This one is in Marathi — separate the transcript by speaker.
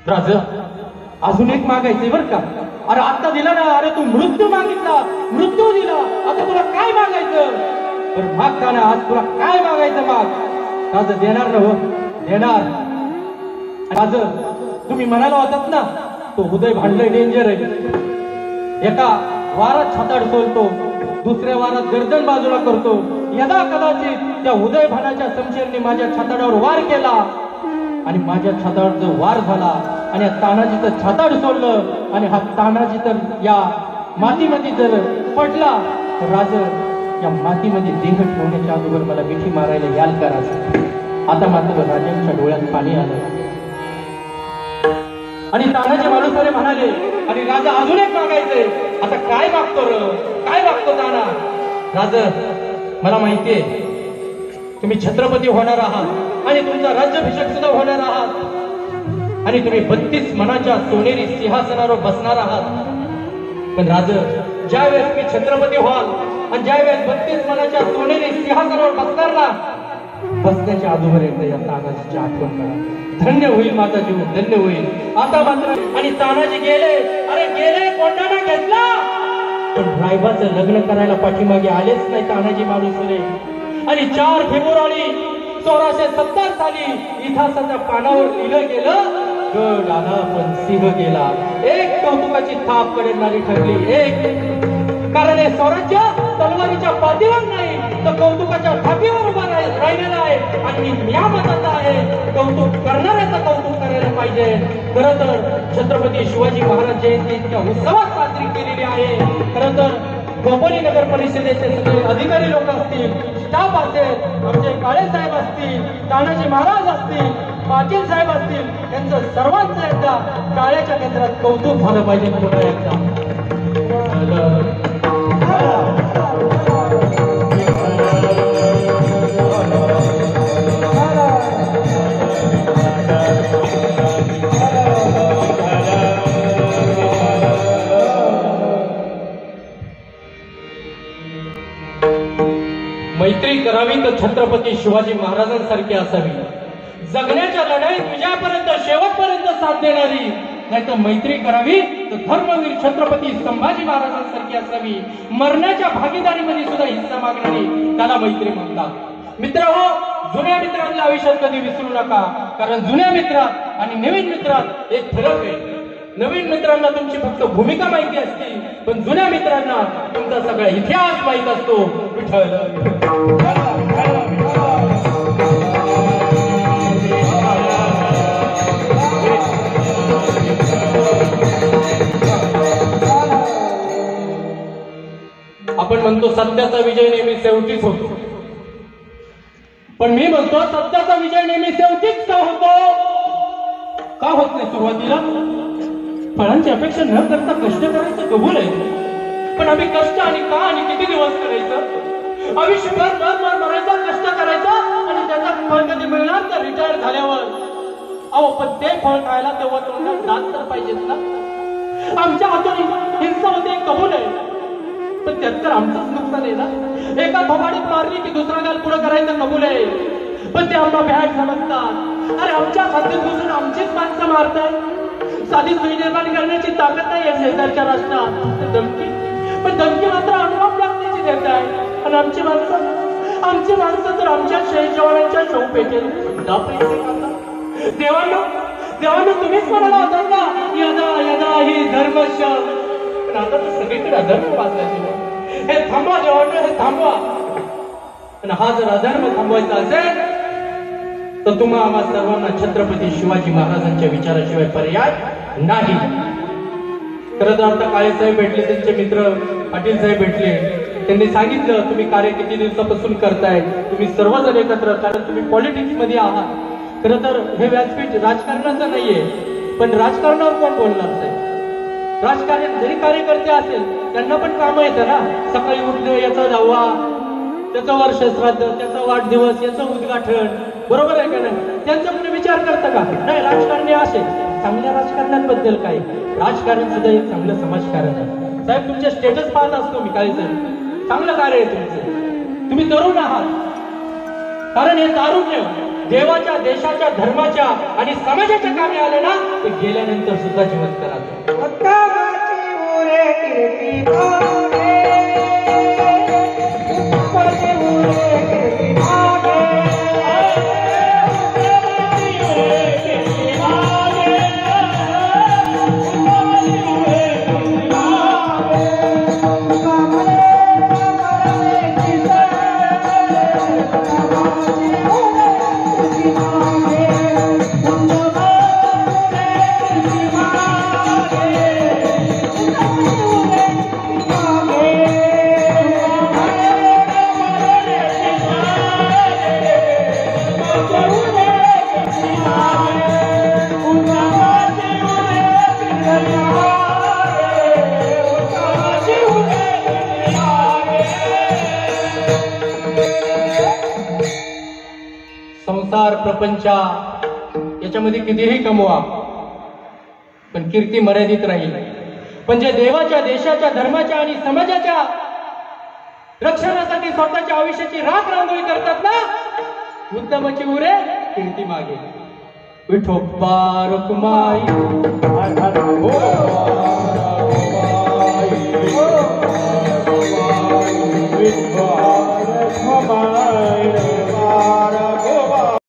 Speaker 1: राज अजून एक मागायचंय बर का. अरे आता दिला ना. अरे तू मृत्यू मागितला, मृत्यू दिला, आता तुला काय मागायचं? पण मागताना आज तुला काय मागायचं माग. राज देणार ना? हो देणार. राज तुम्ही म्हणाला होतात ना तो उदय भांडलंय डेंजर आहे. एका वारात छाताड सोलतो, दुसऱ्या वारात गर्दन बाजूला करतो. यदा कदाचित त्या उदय भानाच्या समशेरने माझ्या छाताडावर वार केला आणि माझ्या छाताडावर जो वार झाला आणि तानाजीचं छाताड सोडलं आणि हा तानाजी तर या मातीमध्ये जर पडला तर राज या मातीमध्ये देह ठेवण्याच्या अगोदर मला मिठी मारायला याल का राज. आता मात्र राजांच्या डोळ्यात पाणी आलं आणि तानाजी माणूसवाले म्हणाले आणि राजा अजून एक मागायचंय. आता काय मागतो र, काय मागतो ताना? राज मला माहितीये तुम्ही छत्रपती होणार आहात आणि तुमचा राज्याभिषेक सुद्धा होणार आहात आणि तुम्ही 32 मनाच्या सोनेरी सिंहासनावर बसणार आहात. पण राज ज्या वेळेस तुम्ही छत्रपती व्हाल आणि ज्या वेळेस 32 मनाच्या सोनेरी सिंहासनावर बसणार ना, बसण्याच्या अगोदर एकदा या तानाजीची आठवण करा. धन्य होईल माझा जीव, धन्य होईल. आता मात्र आणि तानाजी गेले. अरे गेले, कोंडाणा घेतला, पण रायबाचं लग्न करायला पाठीमागे आलेच नाही तानाजी मालुसरे. आणि 4 फेब्रुवारी 1670 साली इतिहासाच्या पानावर लिहिलं गेलं, गड आला पण सिंह गेला. एक कौतुकाची थाप करणारी ठरली एक. कारण हे स्वराज्य तलवारीच्या पाठीवर नाही तर कौतुकाच्या थापीवर उभा राहिलेला आहे. आणि मी या मताचा आहे कौतुक करणाऱ्याचं कौतुक करायला पाहिजे. खरं तर छत्रपती शिवाजी महाराज जयंती इतक्या उत्सवात साजरी केलेली आहे. खरं तर खोपोली नगर परिषदेचे सगळे अधिकारी लोक असतील, स्टाफ असेल, आमचे काळे साहेब असतील, तानाजी महाराज असतील, पाटील साहेब असतील, त्यांचं सर्वांचं एकदा टाळ्याच्या केंद्रात कौतुक झालं पाहिजे. पुन्हा एकदा मैत्री करावी तर छत्रपती शिवाजी महाराजांसारखी असावी. जगण्याच्या लढाईत विजयापर्यंत शेवटपर्यंत साथ देणारी, नाहीतर मैत्री करावी तर धर्मवीर छत्रपती संभाजी महाराजांसारखी असावी. मरण्याच्या भागीदारीमध्ये सुद्धा हिस्सा मागणारी, त्याला मैत्री म्हणतात. मित्र हो, जुन्या मित्रांना आयुष्यात कधी विसरू नका. कारण जुन्या मित्रात आणि नवीन मित्रात एक फरक आहे. नवीन मित्रांना तुमची फक्त भूमिका माहिती असते, पण जुन्या मित्रांना तुमचा सगळा इतिहास माहित असतो. विठ्ठल आपण म्हणतो सत्याचा विजय नेहमी शेवटीच होतो, पण मी म्हणतो सत्याचा विजय नेहमी शेवटीच का होतो? का होत नाही सुरुवातीला? फळांची अपेक्षा न करता कष्ट करायचं कबूल आहे, पण आम्ही कष्ट आणि का आणि किती दिवस करायचं? आयुष्यभर मरायचा, कष्ट करायचा आणि त्याचा फळ कधी मिळणार तर रिटायर झाल्यावर. अहो पण ते फळ खायला तेव्हा तोंडात दात तर पाहिजेत ना. आमच्या हातून हिंसा होते कबूल आहे, पण त्यात तर आमचंच नुकसान आहे ना. एका थोबाडीत मारली की दुसरा गाल पुढे करायचं कबूल आहे, पण ते आम्हाला भ्याड समजतात. अरे आमच्या खात्यात घुसून आमचीच माणसं मारतात. साधी सुई निर्माण करण्याची ताकद नाही आहे शेजारच्या राष्ट्रात. धमकी, पण धमकी मात्र अनुभव लागण्याची देत आहे. आणि आमची माणसं तर आमच्या शहीद जवानांच्या शव पेटेल देवांनो तुम्हीच म्हणाला होतात ना, यदा यदा ही धर्मश. पण आता तर सगळीकडे अधर्म वाचला. हे थांबवा देवांनो, हे थांबवा. आणि हा जर अधर्म थांबवायचा असेल तर तुम्हा आम्हा सर्वांना छत्रपती शिवाजी महाराजांच्या विचाराशिवाय पर्याय नाही. खरं तर आता काळे साहेब भेटले, त्यांचे मित्र पाटील साहेब भेटले. त्यांनी सांगितलं तुम्ही कार्य किती दिवसापासून करताय, तुम्ही सर्वजण एकत्र, कारण तुम्ही पॉलिटिक्स मध्ये आहात. खरं तर हे व्यासपीठ राजकारणाचं नाहीये, पण राजकारणावर कोण बोलणार साहेब? राजकारण जरी कार्यकर्ते असेल त्यांना पण काम येतं ना. सकाळी उठणं, याचा दहावा, त्याचं वर्ष श्राद्ध, त्याचा वाढदिवस, याचं उद्घाटन, बरोबर आहे का नाही? त्यांचा पण विचार करता का नाही? राजकारणी असे चांगल्या राजकारण्यांबद्दल काय? राजकारण सुद्धा एक चांगलं समाजकारण आहे साहेब. तुमचे स्टेटस पाहत असतो मी, काय चांगलं कार्य आहे तुमचं. तुम्ही तरुण आहात, कारण हे तारुण्य देवाच्या देशाच्या धर्माच्या आणि समाजाच्या कामी आले ना ते गेल्यानंतर सुद्धा जिवंत करायचं. संसार प्रपंच याच्यामध्ये कितीही कमवा पण कीर्ती मर्यादित राहील. पण जे देवाच्या देशाच्या धर्माच्या आणि समाजाच्या रक्षणासाठी स्वतःच्या आयुष्याची राख रांगोळी करतात ना उत्तमाची उरे कीर्ती मागे. विठोबा रुक्माई